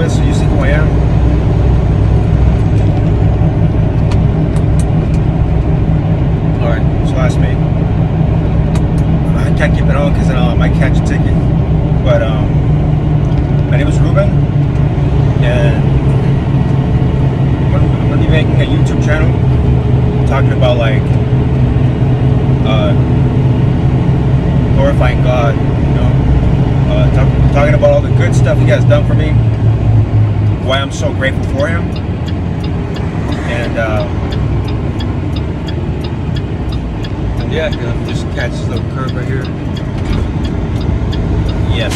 bit so you see who I am. Alright, so that's me. I can't keep it on because then I might catch a ticket. But my name is Ruben, and I'm going to be making a YouTube channel talking about like glorifying God, you know, talking about all the good stuff He has done for me, why I'm so grateful for Him, and yeah, just catch this little curve right here. Yes.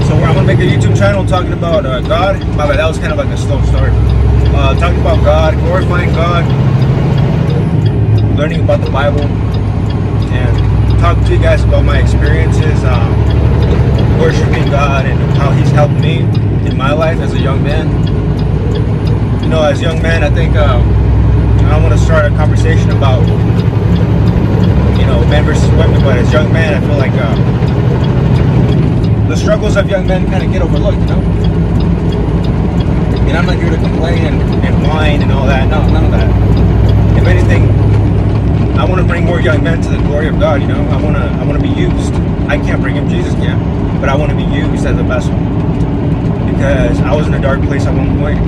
So I'm gonna make a YouTube channel talking about God. My bad, that was kind of like a slow start. Talking about God, glorifying God, learning about the Bible, and talking to you guys about my experiences worshiping God and how He's helped me in my life as a young man. You know, as a young man, I think I want to start a conversation about, you know, men versus women, but as young man, I feel like the struggles of young men kind of get overlooked, you know? And I'm not here to complain and whine and all that. No, none of that. If anything, I want to bring more young men to the glory of God, you know? I want to be used. I can't bring Him, Jesus can, but I want to be used as a vessel. Because I was in a dark place at one point.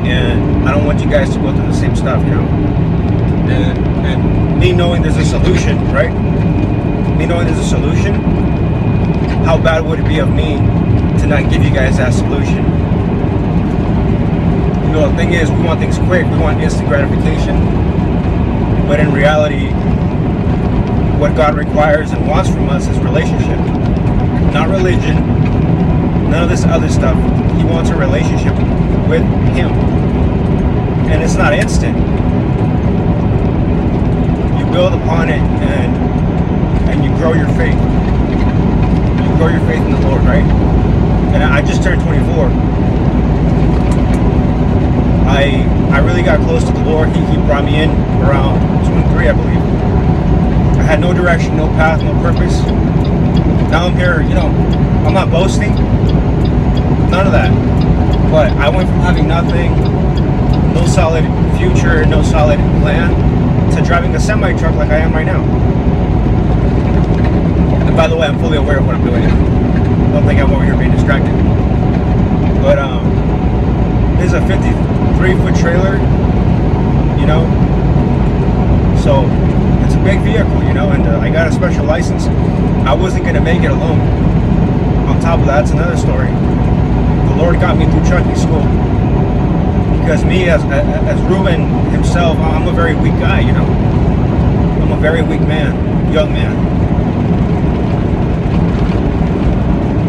And I don't want you guys to go through the same stuff, you know? And me knowing there's a solution, right? Me knowing there's a solution, how bad would it be of me to not give you guys that solution? You know, the thing is, we want things quick, we want instant gratification, but in reality, what God requires and wants from us is relationship, not religion, none of this other stuff. He wants a relationship with Him, and it's not instant. You build upon it, and you grow your faith. You grow your faith in the Lord, right? And I just turned 24. I really got close to the Lord. He brought me in around 23, I believe. I had no direction, no path, no purpose. Now I'm here, you know, I'm not boasting. None of that. But I went from having nothing, no solid future, no solid plan, to driving a semi-truck like I am right now. And by the way, I'm fully aware of what I'm doing. Don't think I'm over here being distracted. But this is a 53-foot trailer, you know. So it's a big vehicle, you know, and I got a special license. I wasn't gonna make it alone. On top of that, that's another story. The Lord got me through trucking school, because me as Ruben himself, I'm a very weak guy, you know. I'm a very weak man, young man.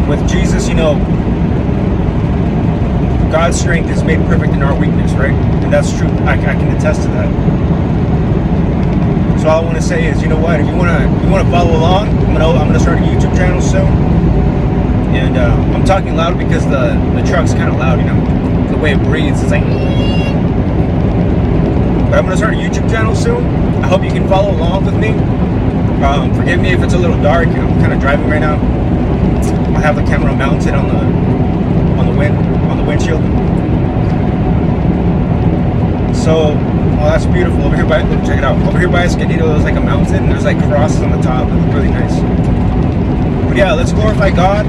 With Jesus, you know, God's strength is made perfect in our weakness, right? And that's true. I can attest to that. So all I want to say is, you know what? If you want to follow along, I'm gonna start a YouTube channel soon. And I'm talking loud because the truck's kind of loud, you know, the way it breathes. It's like, but I'm gonna start a YouTube channel soon. I hope you can follow along with me. Forgive me if it's a little dark. I'm kind of driving right now. I have the camera mounted on the windshield. So, oh, that's beautiful. Over here by, check it out. Over here by Escondido, there's like a mountain. And there's like crosses on the top. It looks really nice. But yeah, let's glorify God.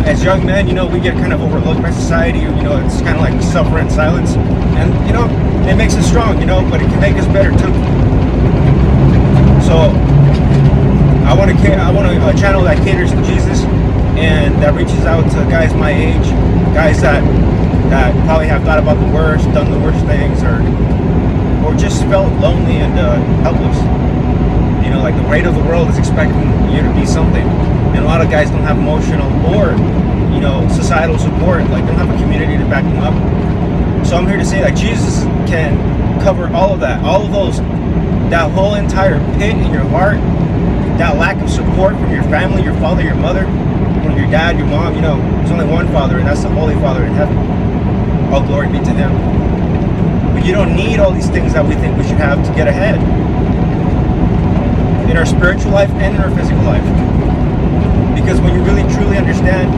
As young men, you know, we get kind of overlooked by society. You know, it's kind of like suffer in silence, and you know, it makes us strong. You know, but it can make us better too. So I want a channel that caters to Jesus and that reaches out to guys my age, guys that probably have thought about the worst, done the worst things, or just felt lonely and helpless. You know, like the weight of the world is expecting you to be something. And a lot of guys don't have emotional or, you know, societal support. Like, they don't have a community to back them up. So I'm here to say that Jesus can cover all of that. All of those, that whole entire pit in your heart, that lack of support from your family, your father, your mother, from your dad, your mom. You know, there's only one Father, and that's the Holy Father in heaven. All glory be to Him. But you don't need all these things that we think we should have to get ahead. in our spiritual life and in our physical life. Because when you really truly understand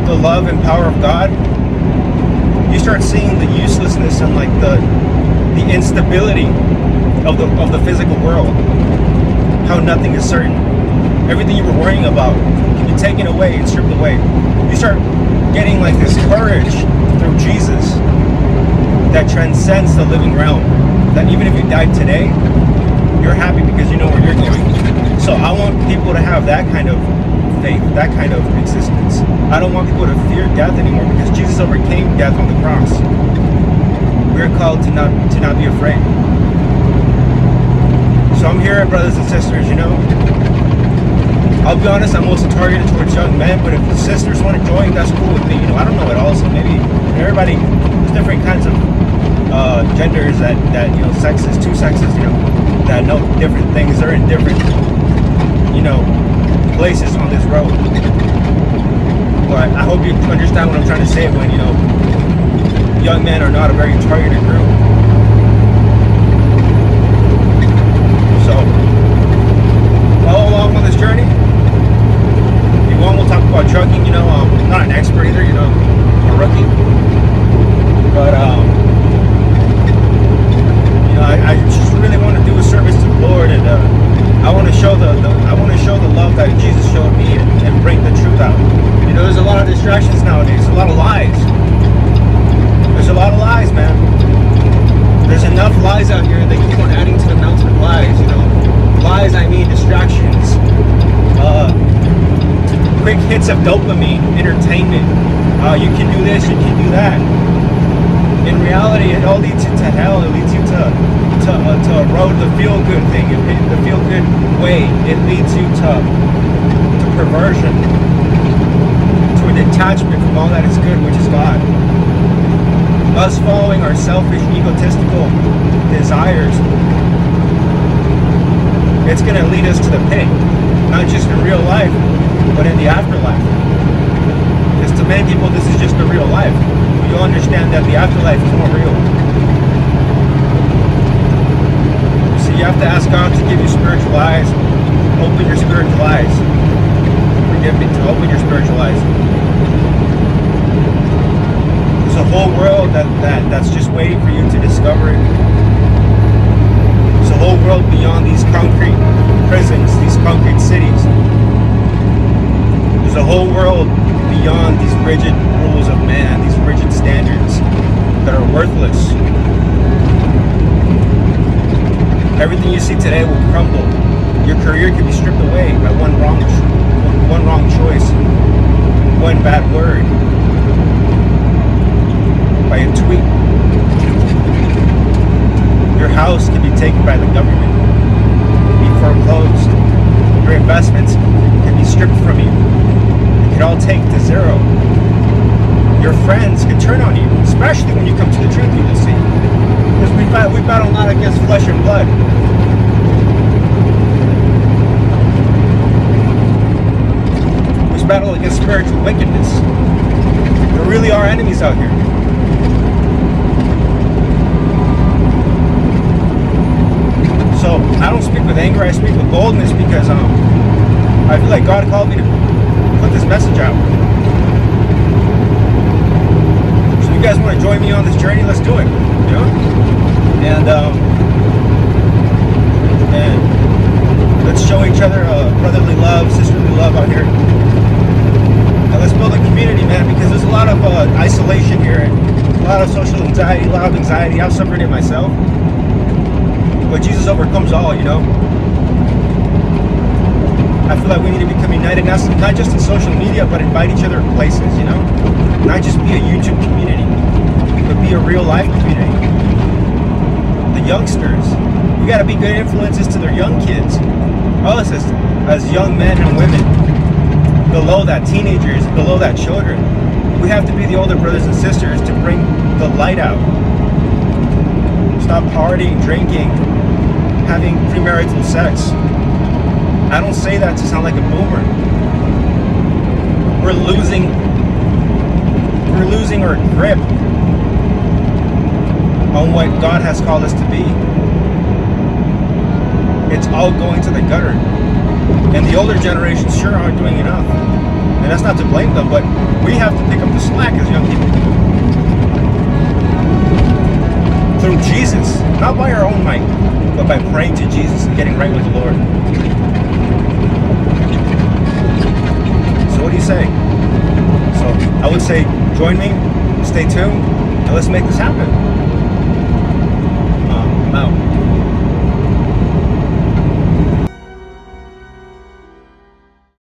the love and power of God, you start seeing the uselessness and like the instability of the physical world. How nothing is certain. Everything you were worrying about can be taken away and stripped away. You start getting like this courage through Jesus that transcends the living realm. That even if you died today, you're happy because you know where you're going. So I want people to have that kind of faith, that kind of existence. I don't want people to fear death anymore because Jesus overcame death on the cross. We're called to not be afraid. So I'm here, brothers and sisters, you know. I'll be honest, I'm mostly targeted towards young men, but if the sisters want to join, that's cool with me. You know, I don't know it all, so maybe everybody, there's different kinds of genders that you know, sexes, two sexes, you know, that know different things. They're in different, you know, places on this road. But I hope you understand what I'm trying to say when, you know, young men are not a very targeted group. So, follow along on this journey. If you want, we'll talk about trucking. You know, I'm not an expert either, you know, I'm a rookie. But, you know, I just really want to do a service to the Lord, and I want to show the love that Jesus showed me and bring the truth out. You know, there's a lot of distractions nowadays, a lot of lies. There's a lot of lies, man. There's enough lies out here that keep on adding to the mountain of lies, you know. Lies, I mean distractions. Quick hits of dopamine, entertainment. You can do this, you can do that. In reality, it all leads you to hell. It leads you to a road, the feel-good thing, the feel-good way. It leads you to perversion, to a detachment from all that is good, which is God. Us following our selfish, egotistical desires, it's going to lead us to the pit, not just in real life, but in the afterlife. Because to many people, this is just the real life. You'll understand that the afterlife is more real. So you have to ask God to give you spiritual eyes. Open your spiritual eyes. Forgive me, to open your spiritual eyes. There's a whole world that's just waiting for you to discover it. There's a whole world beyond these concrete prisons, these concrete cities. There's a whole world beyond these rigid rules of man, these rigid standards that are worthless. Everything you see today will crumble. Your career can be stripped away by one wrong choice, one bad word, by a tweet. Your house can be taken by the government, be foreclosed. Your investments can be stripped from you. It all take to zero. Your friends can turn on you, especially when you come to the truth, you will see. Because we battle not against flesh and blood. We battle against spiritual wickedness. There really are enemies out here. So I don't speak with anger, I speak with boldness because I feel like God called me to put this message out. So you guys want to join me on this journey? Let's do it. You know? And let's show each other brotherly love, sisterly love out here. And let's build a community, man, because there's a lot of isolation here, and a lot of social anxiety, a lot of anxiety. I've suffered it myself. But Jesus overcomes all, you know? I feel like we need to become united, not just in social media, but invite each other to places, you know? Not just be a YouTube community, but be a real life community. The youngsters, we gotta be good influences to their young kids. Us as young men and women, below that, teenagers, below that, children. We have to be the older brothers and sisters to bring the light out. Stop partying, drinking, having premarital sex. I don't say that to sound like a boomer. We're losing our grip on what God has called us to be. it's all going to the gutter. And the older generations sure aren't doing enough. And that's not to blame them, but we have to pick up the slack as young people. Through Jesus, not by our own might, but by praying to Jesus and getting right with the Lord. So what do you say? So I would say join me, stay tuned, and let's make this happen.